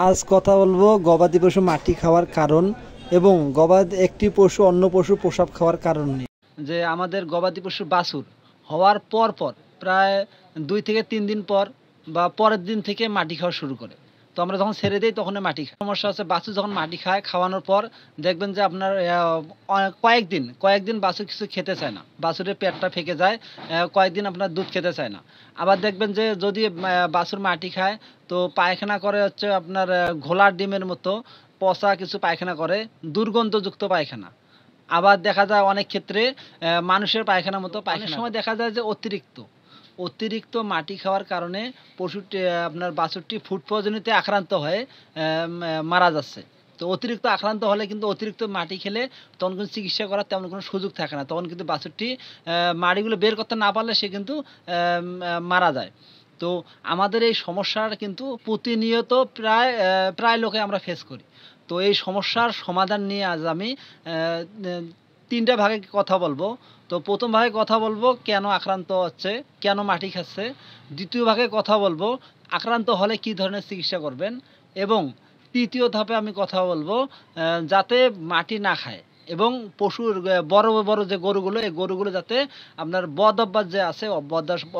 আজ কথা বলবো গবাদি পশু মাটি খাওয়ার কারণ এবং গবাদি একটি পশু অন্য পশু প্রসাব খাওয়ার কারণ নিয়ে। যে আমাদের গবাদি পশু বাছুর হওয়ার পর প্রায় 2 থেকে 3 দিন পর বা পরের দিন থেকে মাটি খাওয়া শুরু করে। তো আমরা যখন ছেড়ে দিই তখন মাটি খায়। সমস্যা হচ্ছে বাছুর যখন মাটি খায়, খাওয়ানোর পর দেখবেন যে আপনার কয়েকদিন বাছুর কিছু খেতে চায় না, বাছুরের পেটটা ফেঁকে যায়, কয়েকদিন আপনার দুধ খেতে চায় না। আবার দেখবেন যে যদি বাছুর মাটি খায় তো পায়খানা করে হচ্ছে আপনার ঘোলার ডিমের মতো পচা কিছু পায়খানা করে, দুর্গন্ধযুক্ত পায়খানা। আবার দেখা যায় অনেক ক্ষেত্রে মানুষের পায়খানার মতো পায়খানা। অনেক সময় দেখা যায় যে অতিরিক্ত মাটি খাওয়ার কারণে পশুটি আপনার বাছুরটি ফুড পয়জনিতে আক্রান্ত হয়ে মারা যাচ্ছে। তো অতিরিক্ত আক্রান্ত হলে কিন্তু অতিরিক্ত মাটি খেলে তখন কিন্তু চিকিৎসা করার তেমন কোনো সুযোগ থাকে না, তখন কিন্তু বাছুরটি মাড়িগুলো বের করতে না পারলে সে কিন্তু মারা যায়। তো আমাদের এই সমস্যার কিন্তু প্রতিনিয়ত প্রায় লোকে আমরা ফেস করি। তো এই সমস্যার সমাধান নিয়ে আজ আমি 3টা ভাগে কথা বলবো। তো প্রথম ভাগে কথা বলবো কেন আক্রান্ত হচ্ছে, কেন মাটি খাচ্ছে। দ্বিতীয় ভাগে কথা বলবো আক্রান্ত হলে কি ধরনের চিকিৎসা করবেন। এবং তৃতীয় ধাপে আমি কথা বলবো যাতে মাটি না খায় এবং পশুর বড় বড় যে গরুগুলো, এই গরুগুলো যাতে আপনার বদ অভ্যাস যে আছে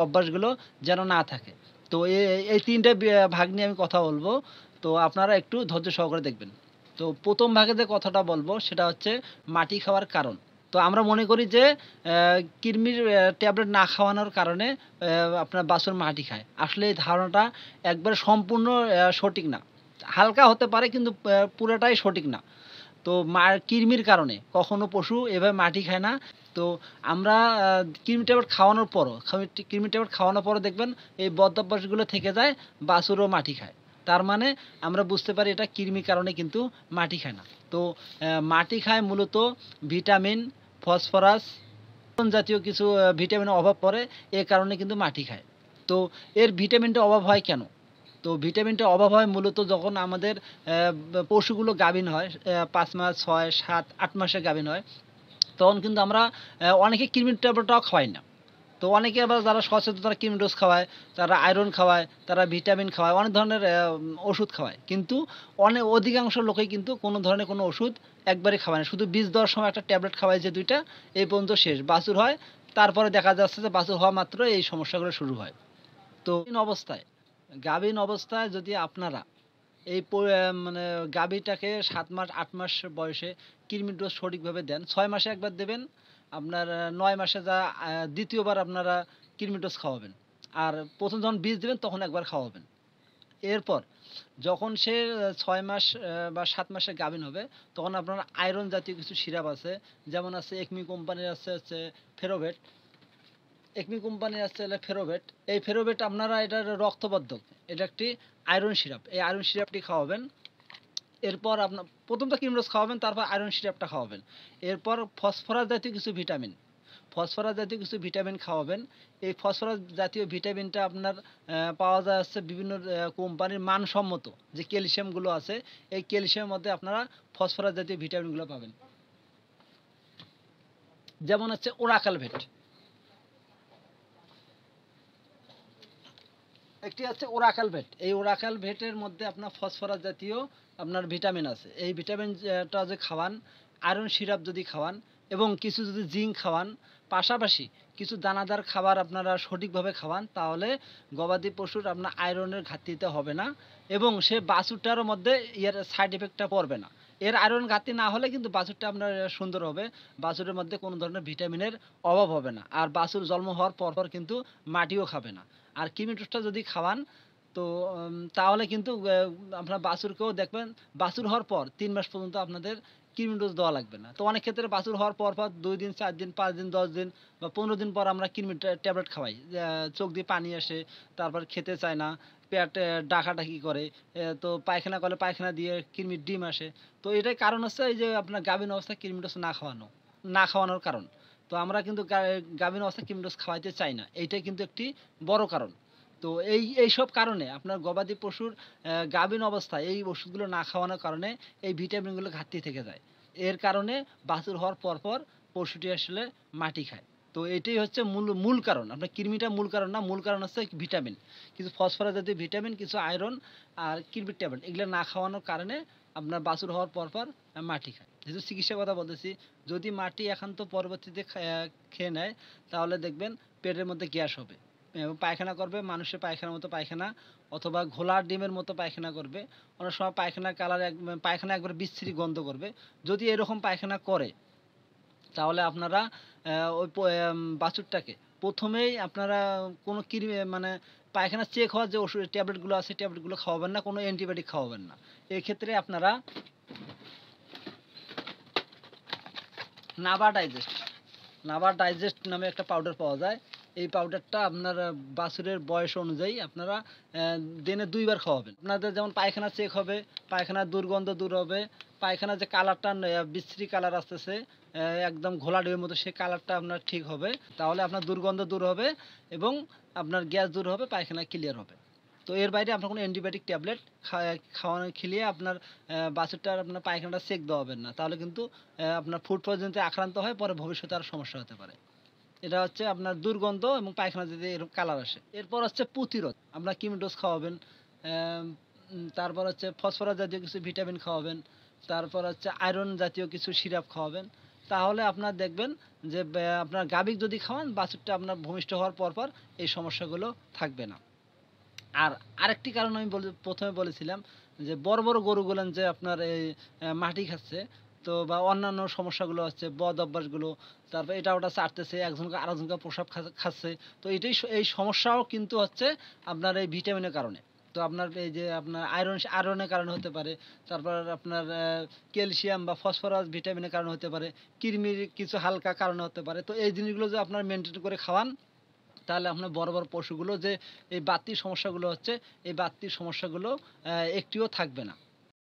অভ্যাসগুলো যেন না থাকে। তো এই 3টে ভাগ নিয়ে আমি কথা বলবো। তো আপনারা একটু ধৈর্য সহকারে দেখবেন। তো প্রথম ভাগে যে কথাটা বলবো সেটা হচ্ছে মাটি খাওয়ার কারণ। তো আমরা মনে করি যে কৃমির ট্যাবলেট না খাওয়ানোর কারণে আপনার বাছুর মাটি খায়। আসলে এই ধারণাটা একবারে সম্পূর্ণ সঠিক না। হালকা হতে পারে কিন্তু পুরোটাই সঠিক না। তো কৃমির কারণে কখনো পশু এভাবে মাটি খায় না। তো আমরা কৃমি ট্যাবলেট খাওয়ানোর পরও কৃমি ট্যাবলেট খাওয়ানোর পরও দেখবেন এই বদ অভ্যাসগুলো থেকে যায়, বাছুরও মাটি খায়। তার মানে আমরা বুঝতে পারি এটা কৃমির কারণে কিন্তু মাটি খায় না। তো মাটি খায় মূলত ভিটামিন, ফসফরাস জাতীয় কিছু ভিটামিনের অভাব পড়ে, এ কারণে কিন্তু মাটি খায়। তো এর ভিটামিনটা অভাব হয় কেন? তো ভিটামিনটা অভাব হয় মূলত যখন আমাদের পশুগুলো গাভীন হয়, 5 মাস, 6, 7, 8 মাসের গাভীন হয়, তখন কিন্তু আমরা অনেকে কৃমির ট্যাবলেটটাও খাওয়াই না। তো অনেকে আবার যারা সচেতন তারা কৃমি ডোজ খাওয়ায়, তারা আয়রন খাওয়ায়, তারা ভিটামিন খাওয়ায়, অনেক ধরনের ওষুধ খাওয়ায়। কিন্তু অধিকাংশ লোকেই কিন্তু কোনো ধরনের কোনো ওষুধ একবারে খাওয়ায় না। শুধু বীজ দেওয়ার সময় একটা ট্যাবলেট খাওয়ায় যে 2টা, এই পর্যন্ত শেষ। বাছুর হয়, তারপরে দেখা যাচ্ছে যে বাছুর হওয়া মাত্র এই সমস্যাগুলো শুরু হয়। তো গাভীন অবস্থায় যদি আপনারা এই মানে গাভীটাকে 7 মাস 8 মাস বয়সে কৃমির ডোজ সঠিকভাবে দেন, 6 মাসে একবার দেবেন, আপনার 9 মাসে দ্বিতীয়বার আপনারা কৃমির ডোজ খাওয়াবেন। আর প্রথম যখন বীজ দেবেন তখন একবার খাওয়াবেন। এরপর যখন সে 6 মাস বা 7 মাসে গাভীন হবে, তখন আপনার আয়রন জাতীয় কিছু সিরাপ আছে, যেমন আছে একমি কোম্পানির আছে হচ্ছে ফেরোভেট। একমি কোম্পানির আছে হলো ফেরোভেট। এই ফেরোভেট আপনারা এটার রক্তবর্ধক, এটা একটি আয়রন সিরাপ। এই আয়রন সিরাপটি খাওয়াবেন। এরপর আপনার প্রথম তো ক্রিম রোজ খাওয়াবেন, তারপর আয়রন সিরাপটা খাওয়াবেন। এরপর ফসফরাস জাতীয় কিছু ভিটামিন খাওয়াবেন। এই ফসফরাস জাতীয় ভিটামিনটা আপনার পাওয়া যায় হচ্ছে বিভিন্ন কোম্পানির মানসম্মত যে ক্যালসিয়ামগুলো আছে, এই ক্যালসিয়ামের মধ্যে আপনারা ফসফরাস জাতীয় ভিটামিনগুলো পাবেন। যেমন হচ্ছে ওরাকালভেট, একটি আছে ওরাকালভেট। এই ওরাকালভেটের মধ্যে আপনার ফসফরাস জাতীয় আপনার ভিটামিন আছে। এই ভিটামিনটা যে খাওয়ান, আয়রন সিরাপ যদি খাওয়ান এবং কিছু যদি জিঙ্ক খাওয়ান, পাশাপাশি কিছু দানাদার খাবার আপনারা সঠিকভাবে খাওয়ান, তাহলে গবাদি পশুর আপনার আয়রনের ঘাটতিতে হবে না এবং সে বাছুরটার মধ্যে এর সাইড এফেক্টটা পড়বে না। এর আয়রন ঘাটতি না হলে কিন্তু বাছুরটা আপনার সুন্দর হবে, বাছুরের মধ্যে কোনো ধরনের ভিটামিনের অভাব হবে না। আর বাছুর জন্ম হওয়ার পর কিন্তু মাটিও খাবে না। আর কৃমি টুসটা যদি খাওয়ান তো তাহলে কিন্তু আপনার বাছুরকেও দেখবেন বাছুর হওয়ার পর 3 মাস পর্যন্ত আপনাদের কৃমি ডোজ দেওয়া লাগবে না। তো অনেক ক্ষেত্রে বাছুর হওয়ার পর 2 দিন, 4 দিন, 5 দিন, 10 দিন বা 15 দিন পর আমরা কৃমির ট্যাবলেট খাওয়াই। চোখ দিয়ে পানি আসে, তারপর খেতে চায় না, পেট ডাকাডাকি করে, তো পায়খানা করলে পায়খানা দিয়ে কৃমির ডিম আসে। তো এটাই কারণ হচ্ছে এই যে আপনার গাভীন অবস্থায় কৃমি ডোজ না খাওয়ানোর কারণ। তো আমরা কিন্তু গাভীন অবস্থায় কৃমি ডোজ খাওয়াইতে চাই না, এইটাই কিন্তু একটি বড় কারণ। তো এইসব কারণে আপনার গবাদি পশুর গাভীন অবস্থায় এই ওষুধগুলো না খাওয়ানোর কারণে এই ভিটামিনগুলো ঘাটতি থেকে যায়। এর কারণে বাছুর হওয়ার পর পশুটি আসলে মাটি খায়। তো এটাই হচ্ছে মূল মূল কারণ। আপনার কৃমিটা মূল কারণ না, মূল কারণ হচ্ছে ভিটামিন, কিছু ফসফরাস জাতীয় ভিটামিন, কিছু আয়রন আর কৃমির ট্যাবলেট, এগুলো না খাওয়ানোর কারণে আপনার বাছুর হওয়ার পর মাটি খায়। যেহেতু চিকিৎসার কথা বলতেছি, যদি মাটি একান্ত পরবর্তীতে খেয়ে নেয় তাহলে দেখবেন পেটের মধ্যে গ্যাস হবে এবং পায়খানা করবে, মানুষের পায়খানার মতো পায়খানা, অথবা ঘোলার ডিমের মতো পায়খানা করবে। অনেক সময় পায়খানার কালার পায়খানা একবার বিশ্রী গন্ধ করবে। যদি এরকম পায়খানা করে তাহলে আপনারা ওই বাছুরটাকে প্রথমেই আপনারা কোনো কৃমি মানে পায়খানা চেক হওয়ার যে ওষুধ ট্যাবলেটগুলো আছে ট্যাবলেটগুলো খাওয়াবেন না, কোনো অ্যান্টিবায়োটিক খাওয়াবেন না। এক্ষেত্রে আপনারা নাভা ডাইজেস্ট নামে একটা পাউডার পাওয়া যায়। এই পাউডারটা আপনার বাছুরের বয়স অনুযায়ী আপনারা দিনে 2 বার খাওয়াবেন। আপনাদের যেমন পায়খানা চেক হবে, পায়খানার দুর্গন্ধ দূর হবে, পায়খানার যে কালারটা বিশ্রী কালার আসতেছে একদম ঘোলা ডিমের মতো, সেই কালারটা আপনার ঠিক হবে। তাহলে আপনার দুর্গন্ধ দূর হবে এবং আপনার গ্যাস দূর হবে, পায়খানা ক্লিয়ার হবে। তো এর বাইরে আপনার কোনো অ্যান্টিবায়োটিক ট্যাবলেট খাওয়ানো খেলিয়ে আপনার বাছুরটার আপনার পায়খানাটা চেক দেওয়াবেন না, তাহলে কিন্তু আপনার ফুড পয়জনিতে আক্রান্ত হয়, পরে ভবিষ্যতে আরও সমস্যা হতে পারে। এটা হচ্ছে আপনার দুর্গন্ধ এবং পায়খানা যদি এরকম কালার আসে। এরপর হচ্ছে প্রতিরোধ, আপনার কিমিডোজ খাওয়াবেন, তারপর হচ্ছে ফসফরাস জাতীয় কিছু ভিটামিন খাওয়াবেন, তারপর হচ্ছে আয়রন জাতীয় কিছু সিরাপ খাওয়াবেন। তাহলে আপনার দেখবেন যে আপনার গাভী যদি খাওয়ান বাছুরটা আপনার ভূমিষ্ঠ হওয়ার পর এই সমস্যাগুলো থাকবে না। আর আরেকটি কারণ আমি প্রথমে বলেছিলাম যে বড় বড় গরুগুলান যে আপনার এই মাটি খাচ্ছে, তো বা অন্যান্য সমস্যাগুলো হচ্ছে বদ অভ্যাসগুলো, তারপর এটা ওটা চাটতেছে, একজনকে আরেকজনকে প্রসাব খাচ্ছে। তো এই সমস্যাও কিন্তু হচ্ছে আপনার এই ভিটামিনের কারণে। তো আপনার এই যে আপনার আয়রনের কারণে হতে পারে, তারপর আপনার ক্যালসিয়াম বা ফসফরাস ভিটামিনের কারণে হতে পারে, কৃমির কিছু হালকা কারণে হতে পারে। তো এই জিনিসগুলো যে আপনার মেনটেন করে খাওয়ান তাহলে আপনার বড় বড় পশুগুলো যে এই বাড়তি সমস্যাগুলো হচ্ছে এই বাড়তি সমস্যাগুলো একটিও থাকবে না।